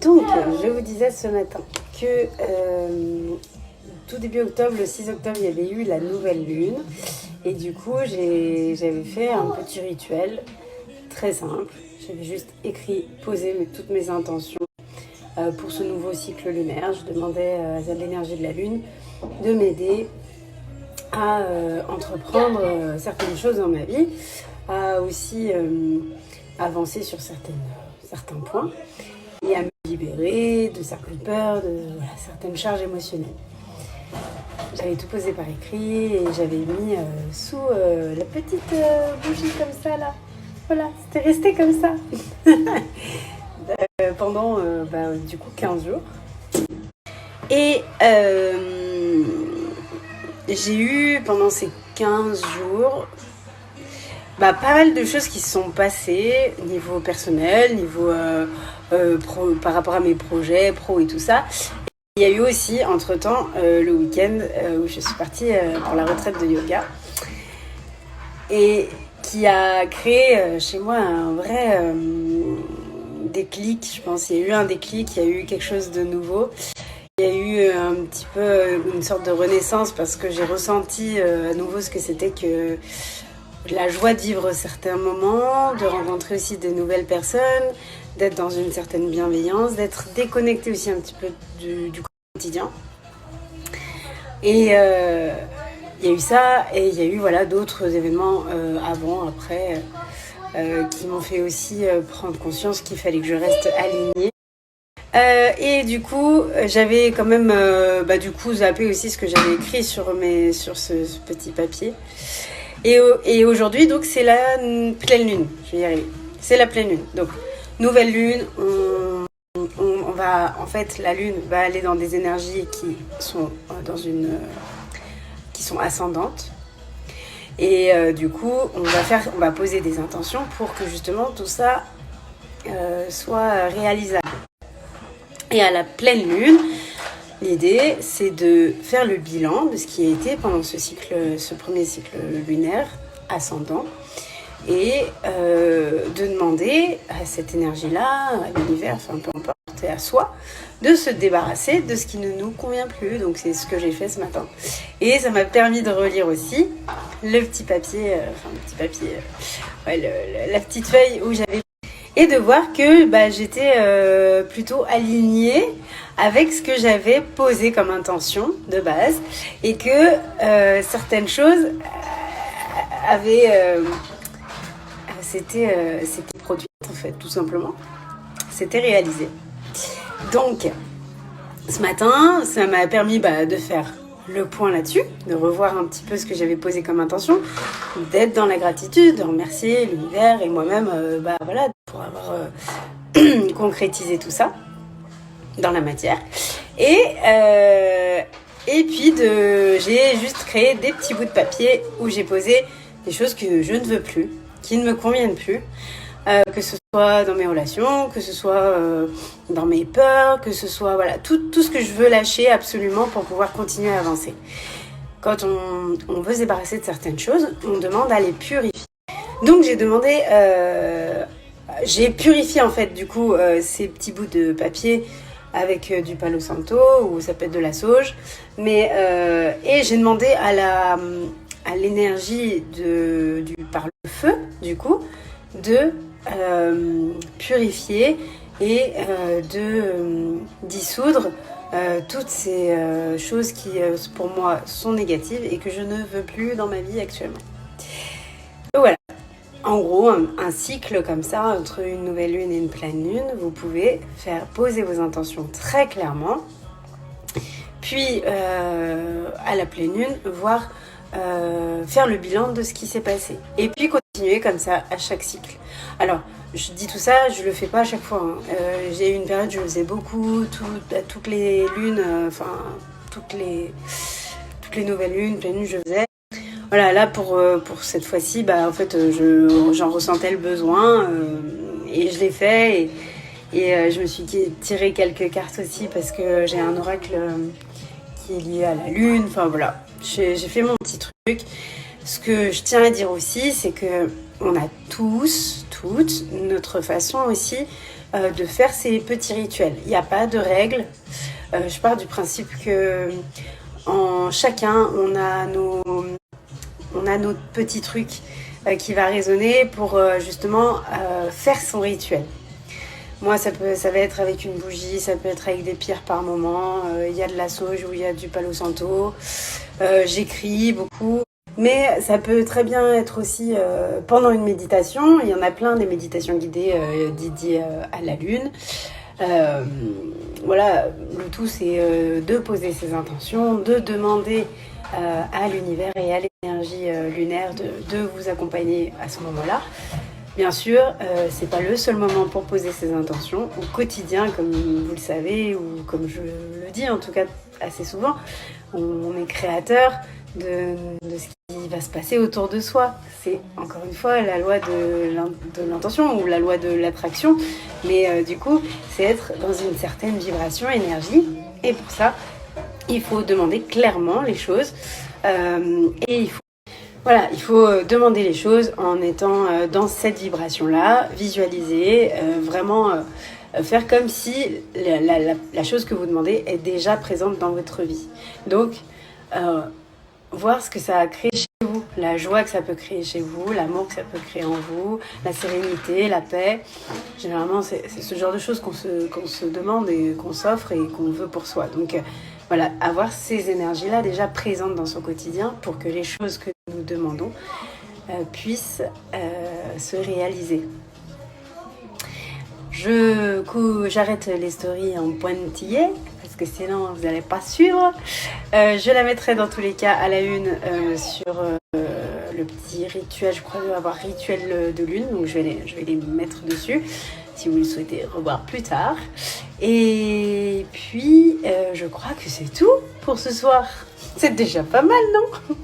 Donc, je vous disais ce matin que tout début octobre, le 6 octobre, il y avait eu la nouvelle lune. Et du coup, j'avais fait un petit rituel très simple. J'avais juste écrit, posé toutes mes intentions pour ce nouveau cycle lunaire. Je demandais à l'énergie de la lune de m'aider à entreprendre certaines choses dans ma vie, à aussi avancer sur certains points et à me libérer de certaines peurs, de certaines charges émotionnelles. J'avais tout posé par écrit et j'avais mis sous la petite bougie comme ça là. Voilà, c'était resté comme ça pendant du coup 15 jours. Et j'ai eu pendant ces 15 jours pas mal de choses qui se sont passées niveau personnel, niveau pro, par rapport à mes projets pro et tout ça. Il y a eu aussi entre-temps le week-end où je suis partie pour la retraite de yoga et qui a créé chez moi un vrai déclic, je pense. Il y a eu un déclic, il y a eu quelque chose de nouveau. Il y a eu un petit peu une sorte de renaissance parce que j'ai ressenti à nouveau ce que c'était que la joie de vivre certains moments, de rencontrer aussi de nouvelles personnes, d'être dans une certaine bienveillance, d'être déconnecté aussi un petit peu du quotidien. Et il y a eu ça, et il y a eu d'autres événements avant, après, qui m'ont fait aussi prendre conscience qu'il fallait que je reste alignée. Et du coup, j'avais quand même zappé aussi ce que j'avais écrit sur ce petit papier. Et aujourd'hui, donc, c'est la pleine lune. Je vais y arriver. C'est la pleine lune. Donc, nouvelle lune, on va, en fait, la lune va aller dans des énergies qui sont qui sont ascendantes. Et du coup, on va poser des intentions pour que justement tout ça soit réalisable. Et à la pleine lune, l'idée, c'est de faire le bilan de ce qui a été pendant ce premier cycle lunaire ascendant et de demander à cette énergie-là, à l'univers, enfin peu importe, et à soi, de se débarrasser de ce qui ne nous convient plus. Donc c'est ce que j'ai fait ce matin. Et ça m'a permis de relire aussi le petit papier, la petite feuille où j'avais et de voir que j'étais plutôt alignée avec ce que j'avais posé comme intention de base et que certaines choses s'étaient produites en fait, tout simplement. C'était réalisé. Donc, ce matin, ça m'a permis de faire le point là-dessus, de revoir un petit peu ce que j'avais posé comme intention, d'être dans la gratitude, de remercier l'univers et moi-même pour avoir concrétisé tout ça dans la matière. Et puis j'ai juste créé des petits bouts de papier où j'ai posé des choses que je ne veux plus, qui ne me conviennent plus, que ce soit dans mes relations, que ce soit dans mes peurs, que ce soit tout ce que je veux lâcher absolument pour pouvoir continuer à avancer. Quand on veut se débarrasser de certaines choses, on demande à les purifier. Donc j'ai purifié en fait du coup ces petits bouts de papier avec du Palo Santo ou ça peut être de la sauge, et j'ai demandé à l'énergie par le feu du coup de purifier et de dissoudre toutes ces choses qui pour moi sont négatives et que je ne veux plus dans ma vie actuellement. Donc voilà, en gros un cycle comme ça entre une nouvelle lune et une pleine lune, vous pouvez poser vos intentions très clairement, puis à la pleine lune faire le bilan de ce qui s'est passé et puis continuer comme ça à chaque cycle. Alors je dis tout ça, je le fais pas à chaque fois, hein. J'ai eu une période où je faisais beaucoup, toutes les lunes, toutes les nouvelles lunes, pleine lune, je faisais. Voilà, là pour cette fois-ci, en fait, j'en ressentais le besoin et je l'ai fait et je me suis tiré quelques cartes aussi parce que j'ai un oracle qui est lié à la lune. Enfin voilà, j'ai fait mon petit truc. Ce que je tiens à dire aussi, c'est que on a toutes notre façon aussi de faire ces petits rituels. Il n'y a pas de règles. Je pars du principe que en chacun, on a nos petits trucs qui va résonner pour justement faire son rituel. Moi, ça va être avec une bougie, ça peut être avec des pierres par moment. Il y a de la sauge ou il y a du palo santo. J'écris beaucoup. Mais ça peut très bien être aussi pendant une méditation. Il y en a plein des méditations guidées dédiées à la lune. Voilà, le tout c'est de poser ses intentions, de demander à l'univers et à l'énergie lunaire de vous accompagner à ce moment-là. Bien sûr, c'est pas le seul moment pour poser ses intentions. Au quotidien, comme vous le savez, ou comme je le dis en tout cas assez souvent, on est créateur de ce qui va se passer autour de soi. C'est encore une fois la loi de l'intention ou la loi de l'attraction. Mais du coup, c'est être dans une certaine vibration, énergie. Et pour ça, il faut demander clairement les choses. Et il faut demander les choses en étant dans cette vibration-là, visualiser, vraiment faire comme si la chose que vous demandez est déjà présente dans votre vie. Donc, voir ce que ça a créé chez vous, la joie que ça peut créer chez vous, l'amour que ça peut créer en vous, la sérénité, la paix. Généralement, c'est ce genre de choses qu'on se demande et qu'on s'offre et qu'on veut pour soi. Donc, voilà, avoir ces énergies-là déjà présentes dans son quotidien pour que les choses que nous demandons puissent se réaliser. J'arrête les stories en pointillé parce que sinon vous n'allez pas suivre. Je la mettrai dans tous les cas à la une sur le petit rituel. Je crois que je vais avoir rituel de lune, donc je vais les mettre dessus si vous le souhaitez revoir plus tard. Et puis je crois que c'est tout pour ce soir. C'est déjà pas mal, non ?